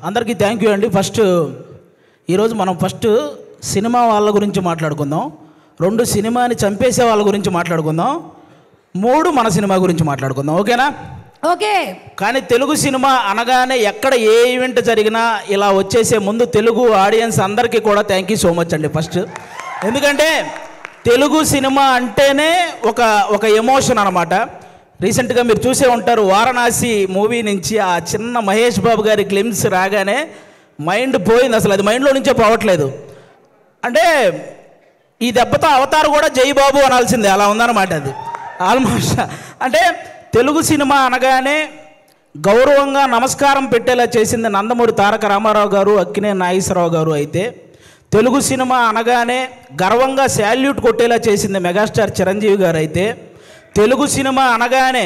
అందరికీ thank you అండి. ఈరోజు మనం సినిమా వాళ్ళ గురించి మాట్లాడుకుందాం. 2 సినిమాని చంపేసే వాళ్ళ గురించి మాట్లాడుకుందాం. 3 మన సినిమా గురించి మాట్లాడుకుందాం. ఓకేనా? ఓకే. కానీ తెలుగు సినిమా అనగానే ఎక్కడ ఏ ఈవెంట్ జరిగినా ఇలా వచ్చేసే ముందు తెలుగు ఆడియన్స్ అందరికీ కూడా థ్యాంక్ యూ సో మచ్ అండి. ఎందుకంటే తెలుగు సినిమా అంటేనే ఒక ఎమోషన్ అనమాట. రీసెంట్గా మీరు చూసే ఉంటారు, వారణాసి మూవీ నుంచి ఆ చిన్న మహేష్ బాబు గారి గ్లిమ్స్ రాగానే మైండ్ పోయింది. అసలు అది మైండ్లో నుంచే పోవట్లేదు. అంటే ఈ దెబ్బతో అవతారు కూడా జై బాబు అనాల్సిందే, అలా ఉందన్నమాట. అది ఆల్మోస్ట్ అంటే తెలుగు సినిమా అనగానే గౌరవంగా నమస్కారం పెట్టేలా చేసింది నందమూరి తారక రామారావు గారు, అక్కినేని నాగేశ్వరరావు గారు. అయితే తెలుగు సినిమా అనగానే గర్వంగా శాల్యూట్ కొట్టేలా చేసింది మెగాస్టార్ చిరంజీవి గారు. అయితే తెలుగు సినిమా అనగానే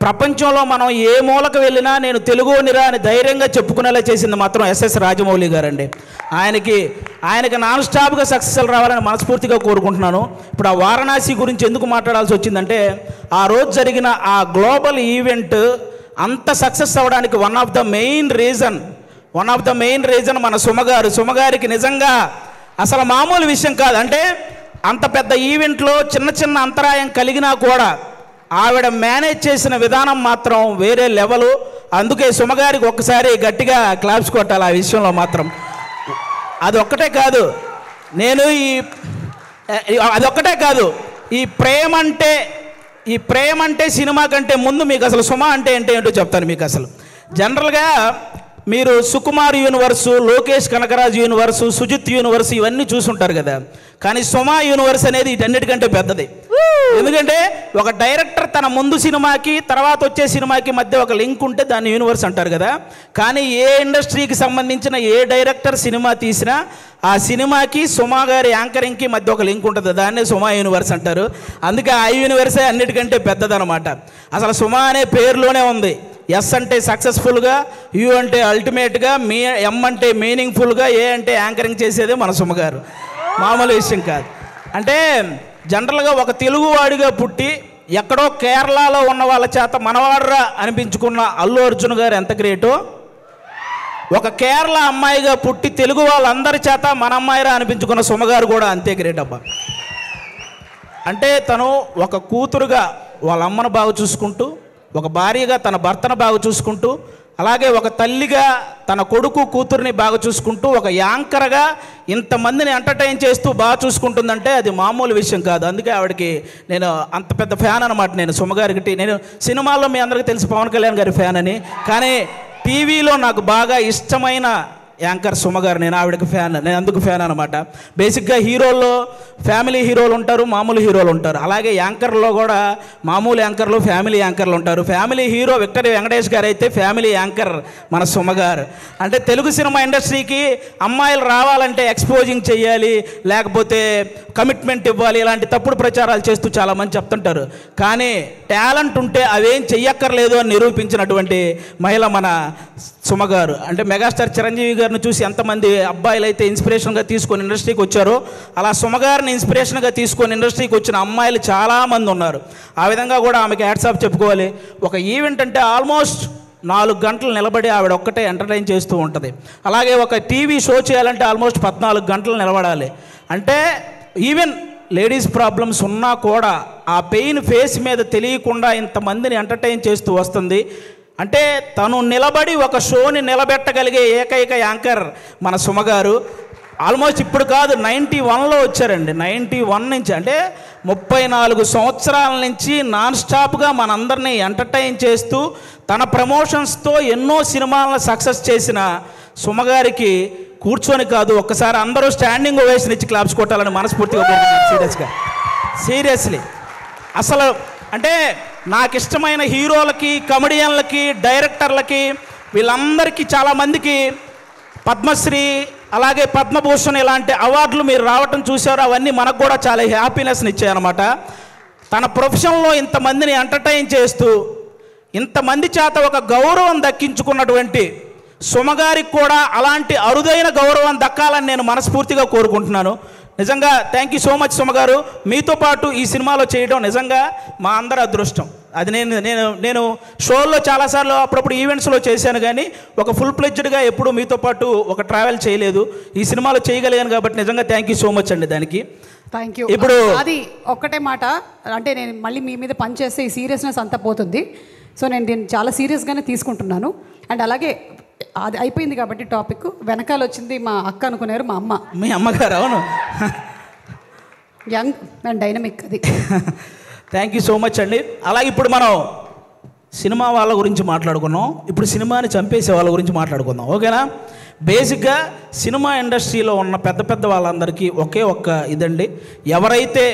ప్రపంచంలో మనం ఏ మూలకు వెళ్ళినా నేను తెలుగునిరా అని ధైర్యంగా చెప్పుకునేలా చేసింది మాత్రం ఎస్ఎస్ రాజమౌళి గారండి. ఆయనకి నాన్ స్టాప్గా సక్సెస్ రావాలని మనస్ఫూర్తిగా కోరుకుంటున్నాను. ఇప్పుడు ఆ వారణాసి గురించి ఎందుకు మాట్లాడాల్సి వచ్చిందంటే, ఆ రోజు జరిగిన ఆ గ్లోబల్ ఈవెంట్ అంత సక్సెస్ అవ్వడానికి one of the main reason మన సుమగారికి నిజంగా అసలు మామూలు విషయం కాదు. అంటే అంత పెద్ద ఈవెంట్లో చిన్న అంతరాయం కలిగినా కూడా ఆవిడ మేనేజ్ చేసిన విధానం మాత్రం వేరే లెవెలు. అందుకే సుమగారికి ఒక్కసారి గట్టిగా క్లాప్స్ కొట్టాలి ఆ విషయంలో మాత్రం. అదొక్కటే కాదు, ఈ ప్రేమ అంటే సినిమా కంటే ముందు మీకు అసలు సుమ అంటే ఏంటో చెప్తాను మీకు. అసలు జనరల్గా మీరు Sukumar universe, Lokesh Kanagaraj universe, Sujeeth universe ఇవన్నీ చూసుంటారు కదా. కానీ సుమ యూనివర్స్ అనేది వీటన్నిటికంటే పెద్దది. ఎందుకంటే ఒక డైరెక్టర్ తన ముందు సినిమాకి తర్వాత వచ్చే సినిమాకి మధ్య ఒక లింక్ ఉంటే దాన్ని యూనివర్స్ అంటారు కదా. కానీ ఏ ఇండస్ట్రీకి సంబంధించిన ఏ డైరెక్టర్ సినిమా తీసినా ఆ సినిమాకి సుమ గారి యాంకరింగ్కి మధ్య ఒక లింక్ ఉంటుంది, దాన్నే సుమ యూనివర్స్ అంటారు. అందుకే ఆ యూనివర్సే అన్నిటికంటే పెద్దదనమాట. అసలు సుమ అనే పేరులోనే ఉంది. ఎస్ అంటే సక్సెస్ఫుల్గా, యూ అంటే అల్టిమేట్గా, ఎం అంటే మీనింగ్ఫుల్గా, ఏ అంటే యాంకరింగ్ చేసేదే మన సుమ గారు. మామూలు విషయం కాదు. అంటే జనరల్గా ఒక తెలుగువాడిగా పుట్టి ఎక్కడో కేరళలో ఉన్న వాళ్ళ చేత మనవాడరా అనిపించుకున్న అల్లు అర్జున్ గారు ఎంత గ్రేటో, ఒక కేరళ అమ్మాయిగా పుట్టి తెలుగు వాళ్ళందరి చేత మన అమ్మాయిరా అనిపించుకున్న సుమగారు కూడా అంతే గ్రేట్ అబ్బా. అంటే తను ఒక కూతురుగా వాళ్ళ అమ్మను బాగా చూసుకుంటూ, ఒక భార్యగా తన భర్తను బాగా చూసుకుంటూ, అలాగే ఒక తల్లిగా తన కొడుకు కూతుర్ని బాగా చూసుకుంటూ, ఒక యాంకర్గా ఇంతమందిని ఎంటర్టైన్ చేస్తూ బాగా చూసుకుంటుందంటే అది మామూలు విషయం కాదు. అందుకే ఆవిడకి నేను అంత పెద్ద ఫ్యాన్ అనమాట. నేను సుమగారికి, నేను సినిమాల్లో మీ అందరికీ తెలిసి పవన్ కళ్యాణ్ గారి ఫ్యాన్ అని, కానీ టీవీలో నాకు బాగా ఇష్టమైన యాంకర్ సుమగారు. నేను ఆవిడకి ఫ్యాన్, నేను అందుకు ఫ్యాన్ అనమాట. బేసిక్గా హీరోల్లో ఫ్యామిలీ హీరోలు ఉంటారు, మామూలు హీరోలు ఉంటారు. అలాగే యాంకర్లో కూడా మామూలు యాంకర్లు, ఫ్యామిలీ యాంకర్లు ఉంటారు. ఫ్యామిలీ హీరో విక్టరీ వెంకటేష్ గారు అయితే ఫ్యామిలీ యాంకర్ మన సుమగారు. అంటే తెలుగు సినిమా ఇండస్ట్రీకి అమ్మాయిలు రావాలంటే ఎక్స్పోజింగ్ చేయాలి, లేకపోతే కమిట్మెంట్ ఇవ్వాలి, ఇలాంటి తప్పుడు ప్రచారాలు చేస్తూ చాలామంది చెప్తుంటారు. కానీ టాలెంట్ ఉంటే అవేం చెయ్యక్కర్లేదు అని నిరూపించినటువంటి మహిళ మన సుమగారు. అంటే మెగాస్టార్ చిరంజీవి గారిని చూసి ఎంతమంది అబ్బాయిలు అయితే ఇన్స్పిరేషన్గా తీసుకొని ఇండస్ట్రీకి వచ్చారో, అలా సుమగారిని ఇన్స్పిరేషన్గా తీసుకొని ఇండస్ట్రీకి వచ్చిన అమ్మాయిలు చాలామంది ఉన్నారు. ఆ విధంగా కూడా ఆమెకి హ్యాట్స్ ఆఫ్ చెప్పుకోవాలి. ఒక ఈవెంట్ అంటే ఆల్మోస్ట్ 4 గంటలు నిలబడి ఆవిడ ఒక్కటే ఎంటర్టైన్ చేస్తూ ఉంటుంది. అలాగే ఒక టీవీ షో చేయాలంటే ఆల్మోస్ట్ 14 గంటలు నిలబడాలి. అంటే ఈవెన్ లేడీస్ ప్రాబ్లమ్స్ ఉన్నా కూడా ఆ పెయిన్ ఫేస్ మీద తెలియకుండా ఇంతమందిని ఎంటర్టైన్ చేస్తూ వస్తుంది. అంటే తను నిలబడి ఒక షోని నిలబెట్టగలిగే ఏకైక యాంకర్ మన సుమగారు. ఆల్మోస్ట్ ఇప్పుడు కాదు, 91లో వచ్చారండి. 91 నుంచి, అంటే 34 సంవత్సరాల నుంచి నాన్ స్టాప్గా మనందరినీ ఎంటర్టైన్ చేస్తూ తన ప్రమోషన్స్తో ఎన్నో సినిమాలను సక్సెస్ చేసిన సుమగారికి కూర్చొని కాదు, ఒక్కసారి అందరూ స్టాండింగ్ ఓవేషన్ ఇచ్చి క్లాప్స్ కొట్టాలని మనస్ఫూర్తిగా కోరుకుంటున్నాను. సీరియస్లీ అసలు అంటే నాకు ఇష్టమైన హీరోలకి, కమెడియన్లకి, డైరెక్టర్లకి, వీళ్ళందరికీ చాలామందికి పద్మశ్రీ, అలాగే పద్మభూషణ్ ఇలాంటి అవార్డులు మీరు రావటం చూశారు. అవన్నీ మనకు కూడా చాలా హ్యాపీనెస్ని ఇచ్చాయన్నమాట. తన ప్రొఫెషన్లో ఇంతమందిని ఎంటర్టైన్ చేస్తూ ఇంతమంది చేత ఒక గౌరవం దక్కించుకున్నటువంటి సుమగారికి కూడా అలాంటి అరుదైన గౌరవం దక్కాలని నేను మనస్ఫూర్తిగా కోరుకుంటున్నాను. నిజంగా థ్యాంక్ యూ సో మచ్ సుమగారు. మీతో పాటు ఈ సినిమాలో చేయడం నిజంగా మా అందరి అదృష్టం. అది నేను షోల్లో చాలాసార్లు అప్పుడప్పుడు ఈవెంట్స్లో చేశాను, కానీ ఒక ఫుల్ ప్లెడ్జ్డ్గా ఎప్పుడూ మీతో పాటు ఒక ట్రావెల్ చేయలేదు. ఈ సినిమాలో చేయగలిగాను కాబట్టి నిజంగా థ్యాంక్ యూ సో మచ్ అండి దానికి. Thank you. ఇప్పుడు అది ఒక్కటే మాట, అంటే నేను మళ్ళీ మీ మీద పని చేస్తే ఈ సీరియస్నెస్ అంతా పోతుంది. సో నేను దీన్ని చాలా సీరియస్గానే తీసుకుంటున్నాను. అండ్ అలాగే అది అయిపోయింది కాబట్టి టాపిక్, వెనకాల వచ్చింది మా అక్క అనుకున్నారు, మా అమ్మ. మీ అమ్మగారు? అవును, యంగ్ అండ్ డైనమిక్. అది థ్యాంక్ యూ సో మచ్ అండి. అలాగే ఇప్పుడు మనం సినిమా వాళ్ళ గురించి మాట్లాడుకున్నాం, ఇప్పుడు సినిమాని చంపేసే వాళ్ళ గురించి మాట్లాడుకుందాం, ఓకేనా? బేసిక్గా సినిమా ఇండస్ట్రీలో ఉన్న పెద్ద పెద్ద వాళ్ళందరికీ ఒకే ఒక్క ఇదండి, ఎవరైతే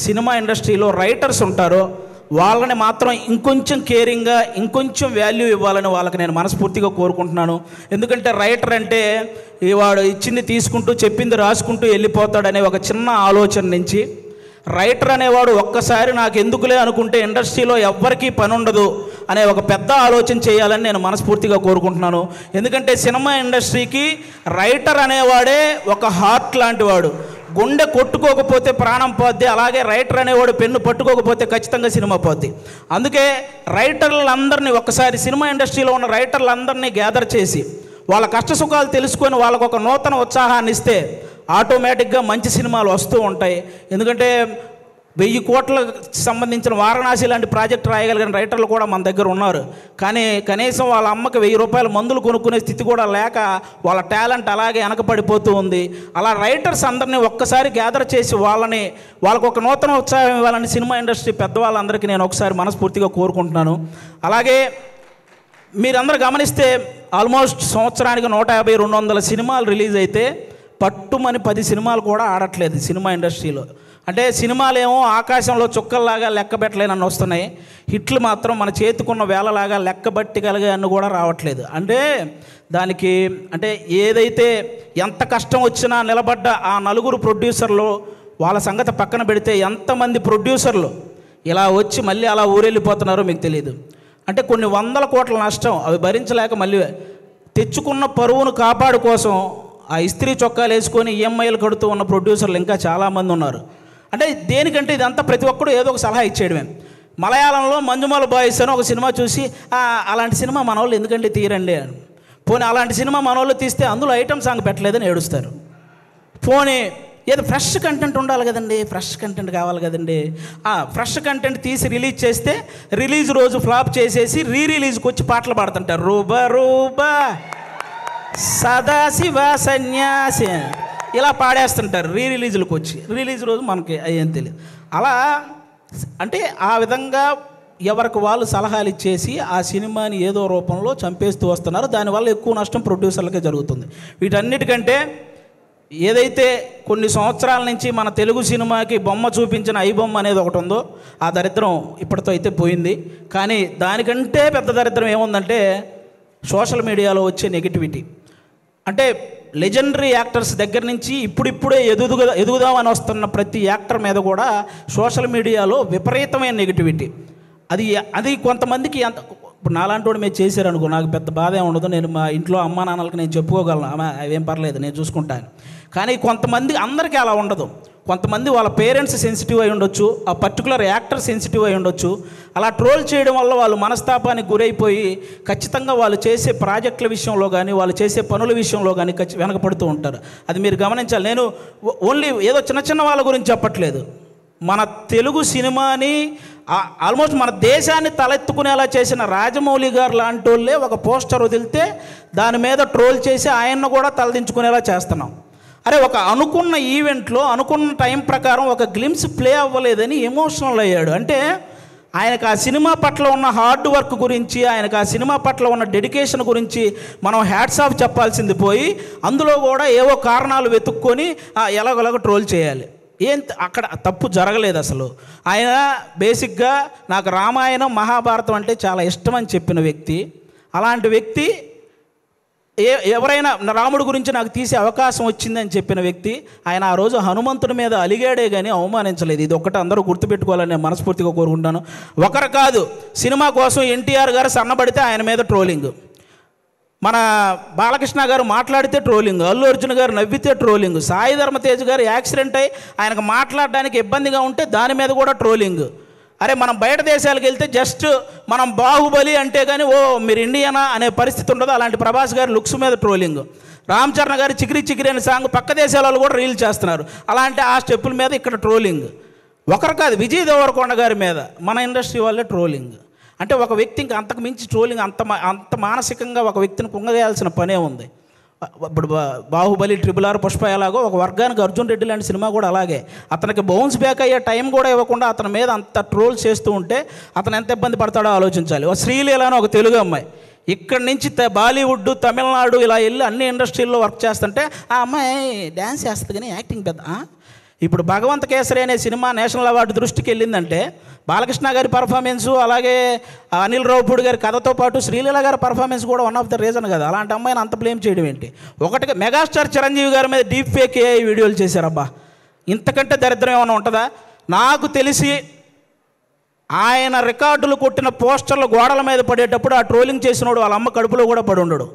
సినిమా ఇండస్ట్రీలో రైటర్స్ ఉంటారో వాళ్ళని మాత్రం ఇంకొంచెం కేరింగ్గా ఇంకొంచెం వాల్యూ ఇవ్వాలని వాళ్ళకి నేను మనస్ఫూర్తిగా కోరుకుంటున్నాను. ఎందుకంటే రైటర్ అంటే వాడు ఇచ్చింది తీసుకుంటూ చెప్పింది రాసుకుంటూ వెళ్ళిపోతాడనే ఒక చిన్న ఆలోచన నుంచి రైటర్ అనేవాడు ఒక్కసారి నాకు ఎందుకులే అనుకుంటే ఇండస్ట్రీలో ఎవ్వరికీ పని ఉండదు అనే ఒక పెద్ద ఆలోచన చేయాలని నేను మనస్ఫూర్తిగా కోరుకుంటున్నాను. ఎందుకంటే సినిమా ఇండస్ట్రీకి రైటర్ అనేవాడే ఒక హార్ట్ లాంటి వాడు. గుండె కొట్టుకోకపోతే ప్రాణం పోద్ది, అలాగే రైటర్ అనేవాడు పెన్ను పట్టుకోకపోతే ఖచ్చితంగా సినిమా పోద్ది. అందుకే రైటర్లందరినీ ఒక్కసారి సినిమా ఇండస్ట్రీలో ఉన్న రైటర్లందరినీ గ్యాదర్ చేసి వాళ్ళ కష్టసుఖాలు తెలుసుకొని వాళ్ళకు ఒక నూతన ఉత్సాహాన్ని ఇస్తే ఆటోమేటిక్గా మంచి సినిమాలు వస్తూ ఉంటాయి. ఎందుకంటే 1000 కోట్లకు సంబంధించిన వారణాసి లాంటి ప్రాజెక్ట్ రాయగలిగిన రైటర్లు కూడా మన దగ్గర ఉన్నారు, కానీ కనీసం వాళ్ళ అమ్మకి 1000 రూపాయల మందులు కొనుక్కునే స్థితి కూడా లేక వాళ్ళ టాలెంట్ అలాగే వెనకబడిపోతూ ఉంది. అలా రైటర్స్ అందరినీ ఒక్కసారి గ్యాదర్ చేసి వాళ్ళకు ఒక నూతన ఉత్సాహం ఇవ్వాలని సినిమా ఇండస్ట్రీ పెద్దవాళ్ళందరికీ నేను ఒకసారి మనస్ఫూర్తిగా కోరుకుంటున్నాను. అలాగే మీరందరూ గమనిస్తే ఆల్మోస్ట్ సంవత్సరానికి 150-200 సినిమాలు రిలీజ్ అయితే పట్టుమని 10 సినిమాలు కూడా ఆడట్లేదు సినిమా ఇండస్ట్రీలో. అంటే సినిమాలు ఏమో ఆకాశంలో చుక్కల్లాగా లెక్కబెట్టలేనని వస్తున్నాయి, హిట్లు మాత్రం మన చేతికున్న వేలలాగా లెక్కబట్టగలిగే అన్ని కూడా రావట్లేదు. అంటే దానికి అంటే ఏదైతే ఎంత కష్టం వచ్చినా నిలబడ్డ ఆ 4 ప్రొడ్యూసర్లు వాళ్ళ సంగతి పక్కన పెడితే ఎంతమంది ప్రొడ్యూసర్లు ఇలా వచ్చి మళ్ళీ అలా ఊరెళ్ళిపోతున్నారో మీకు తెలియదు. అంటే కొన్ని 100 కోట్ల నష్టం అవి భరించలేక మళ్ళీ తెచ్చుకున్న పరువును కాపాడు కోసం ఆ ఇస్త్రీ చొక్కాలు వేసుకొని ఈఎంఐలు కడుతూ ఉన్న ప్రొడ్యూసర్లు ఇంకా చాలామంది ఉన్నారు. అంటే దేనికంటే ఇదంతా ప్రతి ఒక్కడు ఏదో ఒక సలహా ఇచ్చేయడమే. మలయాళంలో మంజుమాల బాయ్స్ అని ఒక సినిమా చూసి అలాంటి సినిమా మన వాళ్ళు ఎందుకంటే తీరండి అని, పోనీ అలాంటి సినిమా మన వాళ్ళు తీస్తే అందులో ఐటమ్ సాంగ్ పెట్టలేదని ఏడుస్తారు. పోనీ ఏదో ఫ్రెష్ కంటెంట్ ఉండాలి కదండి, ఫ్రెష్ కంటెంట్ కావాలి కదండి, ఫ్రెష్ కంటెంట్ తీసి రిలీజ్ చేస్తే రిలీజ్ రోజు ఫ్లాప్ చేసేసి రిలీజ్కి వచ్చి పాటలు పాడుతుంటారు. రూబా రూబా సదాశివ సన్యాసి ఇలా పాడేస్తుంటారు రిలీజులకు వచ్చి. రిలీజ్ రోజు మనకి అయ్యేం తెలియదు. అలా అంటే ఆ విధంగా ఎవరికి వాళ్ళు సలహాలు ఇచ్చేసి ఆ సినిమాని ఏదో రూపంలో చంపేస్తూ వస్తున్నారు. దానివల్ల ఎక్కువ నష్టం ప్రొడ్యూసర్లకే జరుగుతుంది. వీటన్నిటికంటే ఏదైతే కొన్ని సంవత్సరాల నుంచి మన తెలుగు సినిమాకి బొమ్మ చూపించిన ఐ బొమ్మ అనేది ఒకటి ఉందో ఆ దరిద్రం ఇప్పటితో అయితే పోయింది. కానీ దానికంటే పెద్ద దరిద్రం ఏముందంటే సోషల్ మీడియాలో వచ్చే నెగిటివిటీ. అంటే లెజెండరీ యాక్టర్స్ దగ్గర నుంచి ఇప్పుడిప్పుడే ఎదుగుదామని వస్తున్న ప్రతి యాక్టర్ మీద కూడా సోషల్ మీడియాలో విపరీతమైన నెగిటివిటీ. అది కొంతమందికి ఇప్పుడు నాలాంటి వాడు మీరు చేశారనుకో నాకు పెద్ద బాధ ఏమి ఉండదు, నేను మా ఇంట్లో అమ్మా నాన్నలకు నేను చెప్పుకోగలను, అవేం పర్లేదు నేను చూసుకుంటాను. కానీ కొంతమంది అందరికీ అలా ఉండదు. కొంతమంది వాళ్ళ పేరెంట్స్ సెన్సిటివ్ అయి ఉండొచ్చు, ఆ పర్టికులర్ యాక్టర్ సెన్సిటివ్ అయి ఉండొచ్చు. అలా ట్రోల్ చేయడం వల్ల వాళ్ళు మనస్తాపానికి గురైపోయి ఖచ్చితంగా వాళ్ళు చేసే ప్రాజెక్టుల విషయంలో కానీ వాళ్ళు చేసే పనుల విషయంలో కానీ వెనకపడుతూ ఉంటారు. అది మీరు గమనించాలి. నేను ఓన్లీ ఏదో చిన్న చిన్న వాళ్ళ గురించి చెప్పట్లేదు, మన తెలుగు సినిమాని ఆల్మోస్ట్ మన దేశాన్ని తలెత్తుకునేలా చేసిన రాజమౌళి గారు లాంటి వాళ్ళే ఒక పోస్టర్ వదిలితే దాని మీద ట్రోల్ చేసి ఆయన్ను కూడా తలదించుకునేలా చేస్తున్నాం. అరే ఒక అనుకున్న ఈవెంట్లో అనుకున్న టైం ప్రకారం ఒక గ్లిమ్స్ ప్లే అవ్వలేదని ఎమోషనల్ అయ్యాడు. అంటే ఆయనకు ఆ సినిమా పట్ల ఉన్న హార్డ్ వర్క్ గురించి, ఆయనకు ఆ సినిమా పట్ల ఉన్న డెడికేషన్ గురించి మనం హ్యాట్స్ ఆఫ్ చెప్పాల్సింది పోయి అందులో కూడా ఏవో కారణాలు వెతుక్కొని ఎలాగోలాగ ట్రోల్ చేయాలి. అక్కడ తప్పు జరగలేదు అసలు. ఆయన బేసిక్గా నాకు రామాయణం మహాభారతం అంటే చాలా ఇష్టం అని చెప్పిన వ్యక్తి. అలాంటి వ్యక్తి ఎవరైనా రాముడి గురించి నాకు తీసే అవకాశం వచ్చిందని చెప్పిన వ్యక్తి. ఆయన ఆ రోజు హనుమంతుడి మీద అలిగాడే కానీ అవమానించలేదు. ఇది ఒక్కటి అందరూ గుర్తుపెట్టుకోవాలని నేను మనస్ఫూర్తిగా కోరుకుంటాను. ఒకరు కాదు, సినిమా కోసం ఎన్టీఆర్ గారు సన్నబడితే ఆయన మీద ట్రోలింగ్, మన బాలకృష్ణ గారు మాట్లాడితే ట్రోలింగ్, అల్లు అర్జున్ గారు నవ్వితే ట్రోలింగ్, సాయి ధర్మ తేజ్ గారు యాక్సిడెంట్ అయ్యి ఆయనకు మాట్లాడడానికి ఇబ్బందిగా ఉంటే దాని మీద కూడా ట్రోలింగ్. అరే మనం బయట దేశాలకు వెళ్తే జస్ట్ మనం బాహుబలి అంటే కానీ ఓ మీరు ఇండియనా అనే పరిస్థితి ఉండదు. అలాంటి ప్రభాస్ గారి లుక్స్ మీద ట్రోలింగ్, రామ్ చరణ్ గారి చికిరి చికిరి అనే సాంగ్ పక్క దేశాల వాళ్ళు కూడా రీల్ చేస్తున్నారు. అలాంటి ఆ స్టెప్పుల మీద ఇక్కడ ట్రోలింగ్. ఒకరు కాదు, విజయ్ దేవరకొండ గారి మీద మన ఇండస్ట్రీ వాళ్ళే ట్రోలింగ్. అంటే ఒక వ్యక్తి ఇంకా అంతకు మించి ట్రోలింగ్, అంత మానసికంగా ఒక వ్యక్తిని కుంగవేయాల్సిన పనే ఉంది. ఇప్పుడు బాహుబలి, RRR, పుష్ప ఎలాగో ఒక వర్గానికి అర్జున్ రెడ్డి లాంటి సినిమా కూడా అలాగే. అతనికి బౌన్స్ బ్యాక్ అయ్యే టైం కూడా ఇవ్వకుండా అతని మీద అంత ట్రోల్ చేస్తూ ఉంటే అతను ఎంత ఇబ్బంది పడతాడో ఆలోచించాలి. ఒక శ్రీలీల అని ఒక తెలుగు అమ్మాయి ఇక్కడి నుంచి బాలీవుడ్, తమిళనాడు ఇలా వెళ్ళి అన్ని ఇండస్ట్రీల్లో వర్క్ చేస్తుంటే ఆ అమ్మాయి డ్యాన్స్ చేస్తుంది కానీ యాక్టింగ్ పెద్ద. ఇప్పుడు భగవంత కేసరి అనే సినిమా నేషనల్ అవార్డు దృష్టికి వెళ్ళిందంటే బాలకృష్ణ గారి పర్ఫార్మెన్సు, అలాగే అనిల్ రావుపూడి గారి కథతో పాటు శ్రీలీల గారి పర్ఫార్మెన్స్ కూడా వన్ ఆఫ్ ద రీజన్ కదా. అలాంటి అమ్మాయిని అంత బ్లేమ్ చేయడం ఏంటి? ఒకటిగా మెగాస్టార్ చిరంజీవి గారి మీద డీప్ ఫేక్ AI వీడియోలు చేశారబ్బా. ఇంతకంటే దరిద్రం ఏమైనా ఉంటుందా? నాకు తెలిసి ఆయన రికార్డులు కొట్టిన పోస్టర్లు గోడల మీద పడేటప్పుడు ఆ ట్రోలింగ్ చేసినోడు వాళ్ళ అమ్మ కడుపులో కూడా పడి ఉండడు.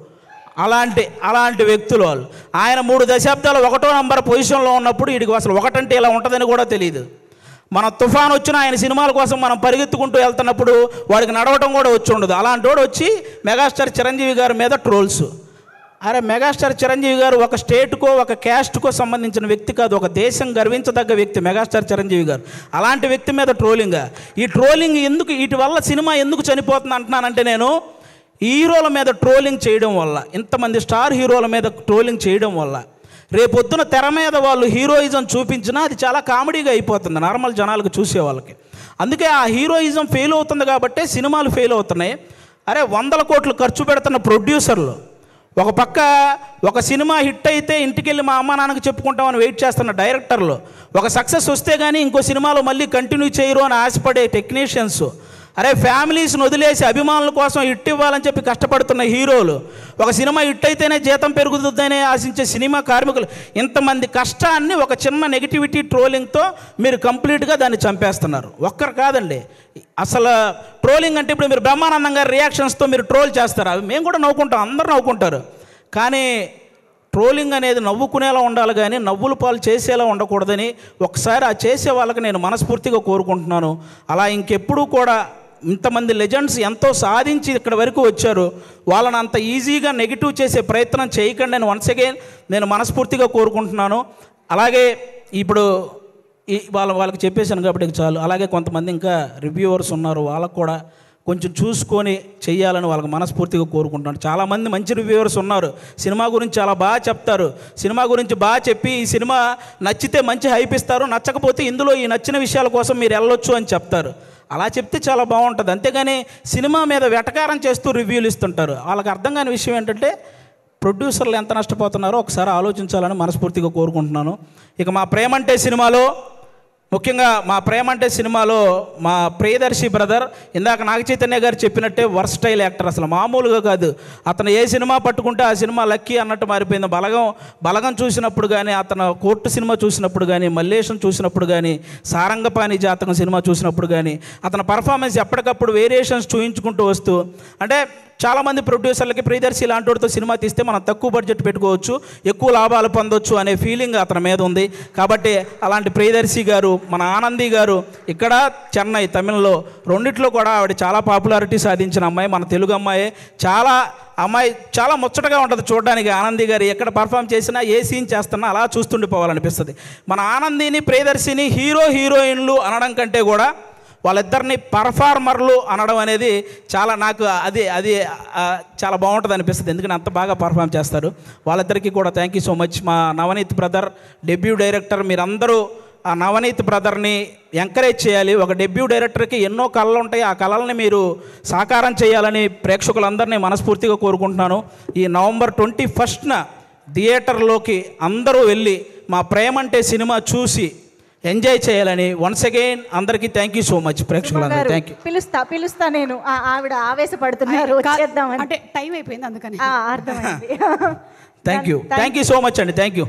అలాంటి వ్యక్తులు వాళ్ళు. ఆయన 3 దశాబ్దాలు 1వ నంబర్ పొజిషన్లో ఉన్నప్పుడు వీడికి అసలు ఒకటంటే ఇలా ఉంటుందని కూడా తెలియదు. మన తుఫాన్ వచ్చిన ఆయన సినిమాల కోసం మనం పరిగెత్తుకుంటూ వెళ్తున్నప్పుడు వాడికి నడవటం కూడా వచ్చి ఉండదు. అలాంటి వాడు వచ్చి మెగాస్టార్ చిరంజీవి గారి మీద ట్రోల్స్. అరే మెగాస్టార్ చిరంజీవి గారు ఒక స్టేట్కో ఒక క్యాస్ట్కో సంబంధించిన వ్యక్తి కాదు, ఒక దేశం గర్వించదగ్గ వ్యక్తి మెగాస్టార్ చిరంజీవి గారు. అలాంటి వ్యక్తి మీద ట్రోలింగ్. ఈ ట్రోలింగ్ ఎందుకు, వీటి వల్ల సినిమా ఎందుకు చనిపోతుంది అంటున్నానంటే, నేను హీరోల మీద ట్రోలింగ్ చేయడం వల్ల, ఇంతమంది స్టార్ హీరోల మీద ట్రోలింగ్ చేయడం వల్ల రేపొద్దున తెర మీద వాళ్ళు హీరోయిజం చూపించినా అది చాలా కామెడీగా అయిపోతుంది నార్మల్ జనాలకు, చూసే వాళ్ళకి. అందుకే ఆ హీరోయిజం ఫెయిల్ అవుతుంది కాబట్టే సినిమాలు ఫెయిల్ అవుతున్నాయి. అరే 100 కోట్లు ఖర్చు పెడుతున్న ప్రొడ్యూసర్లు ఒక పక్క ఒక సినిమా హిట్ అయితే ఇంటికెళ్ళి మా అమ్మ నాన్నకు చెప్పుకుంటామని వెయిట్ చేస్తున్న డైరెక్టర్లు, ఒక సక్సెస్ వస్తే కానీ ఇంకో సినిమాలో మళ్ళీ కంటిన్యూ చేయరు అని ఆశపడే టెక్నీషియన్స్, అరే ఫ్యామిలీస్ని వదిలేసి అభిమానుల కోసం హిట్ ఇవ్వాలని చెప్పి కష్టపడుతున్న హీరోలు, ఒక సినిమా హిట్ అయితేనే జీతం పెరుగుతుందనే ఆశించే సినిమా కార్మికులు, ఇంతమంది కష్టాన్ని ఒక చిన్న నెగిటివిటీ ట్రోలింగ్తో మీరు కంప్లీట్గా దాన్ని చంపేస్తున్నారు. ఒక్కరు కాదండి, అసలు ట్రోలింగ్ అంటే ఇప్పుడు మీరు బ్రహ్మానందం గారి రియాక్షన్స్తో మీరు ట్రోల్ చేస్తారు, అవి మేము కూడా నవ్వుకుంటాం, అందరూ నవ్వుకుంటారు. కానీ ట్రోలింగ్ అనేది నవ్వుకునేలా ఉండాలి కానీ నవ్వుల పాలు చేసేలా ఉండకూడదని ఒకసారి ఆ చేసే వాళ్ళకి నేను మనస్ఫూర్తిగా కోరుకుంటున్నాను. అలా ఇంకెప్పుడూ కూడా ఇంతమంది లెజెండ్స్ ఎంతో సాధించి ఇక్కడ వరకు వచ్చారు, వాళ్ళని అంత ఈజీగా నెగిటివ్ చేసే ప్రయత్నం చేయకండి అని వన్స్ అగైన్ నేను మనస్ఫూర్తిగా కోరుకుంటున్నాను. అలాగే ఇప్పుడు వాళ్ళకి చెప్పేశాను కాబట్టి చాలు. అలాగే కొంతమంది ఇంకా రివ్యూవర్స్ ఉన్నారు, వాళ్ళకు కూడా కొంచెం చూసుకొని చెయ్యాలని వాళ్ళకి మనస్ఫూర్తిగా కోరుకుంటున్నాను. చాలామంది మంచి రివ్యూవర్స్ ఉన్నారు, సినిమా గురించి చాలా బాగా చెప్తారు, సినిమా గురించి బాగా చెప్పి ఈ సినిమా నచ్చితే మంచి హైప్ ఇస్తారు, నచ్చకపోతే ఇందులో ఈ నచ్చిన విషయాల కోసం మీరు వెళ్ళొచ్చు అని చెప్తారు. అలా చెప్తే చాలా బాగుంటుంది. అంతేగాని సినిమా మీద వెటకారం చేస్తూ రివ్యూలు ఇస్తుంటారు. వాళ్ళకి అర్థం కాని విషయం ఏంటంటే ప్రొడ్యూసర్లు ఎంత నష్టపోతున్నారో ఒకసారి ఆలోచించాలని మనస్ఫూర్తిగా కోరుకుంటున్నాను. ఇక మా ప్రేమంటే సినిమాలో, ముఖ్యంగా మా ప్రేమంటే సినిమాలో మా ప్రియదర్శి బ్రదర్ ఇందాక నాగ చైతన్య గారు చెప్పినట్టే వర్స్టైల్ యాక్టర్, అసలు మామూలుగా కాదు. అతను ఏ సినిమా పట్టుకుంటే ఆ సినిమా లక్కీ అన్నట్టు మారిపోయింది. బలగం చూసినప్పుడు కానీ, అతను కోర్టు సినిమా చూసినప్పుడు కానీ, మల్లేశం చూసినప్పుడు కానీ, సారంగపాణి జాతకం సినిమా చూసినప్పుడు కానీ అతని పర్ఫార్మెన్స్ ఎప్పటికప్పుడు వేరియేషన్స్ చూయించుకుంటూ వస్తూ, అంటే చాలామంది ప్రొడ్యూసర్లకి ప్రియదర్శి లాంటి వాడితో సినిమా తీస్తే మనం తక్కువ బడ్జెట్ పెట్టుకోవచ్చు, ఎక్కువ లాభాలు పొందొచ్చు అనే ఫీలింగ్ అతని మీద ఉంది. కాబట్టి అలాంటి ప్రియదర్శి గారు, మన ఆనంది గారు ఇక్కడ చెన్నై, తమిళ్లో రెండిట్లో కూడా ఆవిడ చాలా పాపులారిటీ సాధించిన అమ్మాయి, మన తెలుగు అమ్మాయి. చాలా ముచ్చటగా ఉంటుంది చూడడానికి. ఆనంది గారు ఎక్కడ పర్ఫామ్ చేసినా, ఏ సీన్ చేస్తున్నా అలా చూస్తుండిపోవాలనిపిస్తుంది. మన ఆనందిని, ప్రియదర్శిని హీరోయిన్లు అనడం కంటే కూడా వాళ్ళిద్దరిని పర్ఫార్మర్లు అనడం అనేది చాలా, నాకు అది చాలా బాగుంటుంది అనిపిస్తుంది. ఎందుకంటే అంత బాగా పర్ఫామ్ చేస్తారు. వాళ్ళిద్దరికీ కూడా థ్యాంక్ యూ సో మచ్. మా నవనీత్ బ్రదర్ డెబ్యూ డైరెక్టర్, మీరందరూ ఆ నవనీత్ బ్రదర్ని ఎంకరేజ్ చేయాలి. ఒక డెబ్యూ డైరెక్టర్కి ఎన్నో కళలు ఉంటాయి, ఆ కళల్ని మీరు సాకారం చేయాలని ప్రేక్షకులందరినీ మనస్ఫూర్తిగా కోరుకుంటున్నాను. ఈ నవంబర్ 21న థియేటర్లోకి అందరూ వెళ్ళి మా ప్రేమంటే సినిమా చూసి ఎంజాయ్ చేయాలని వన్స్ అగైన్ అందరికీ థ్యాంక్ యూ సో మచ్. ప్రేక్షకులందరూ థ్యాంక్ యూ. పిలుస్తా నేను. ఆవిడ ఆవేశపడుతున్నారు, అంటే టైం అయిపోయింది అందుకని. అర్థమైంది. థ్యాంక్ యూ సో మచ్ అండి. Thank you.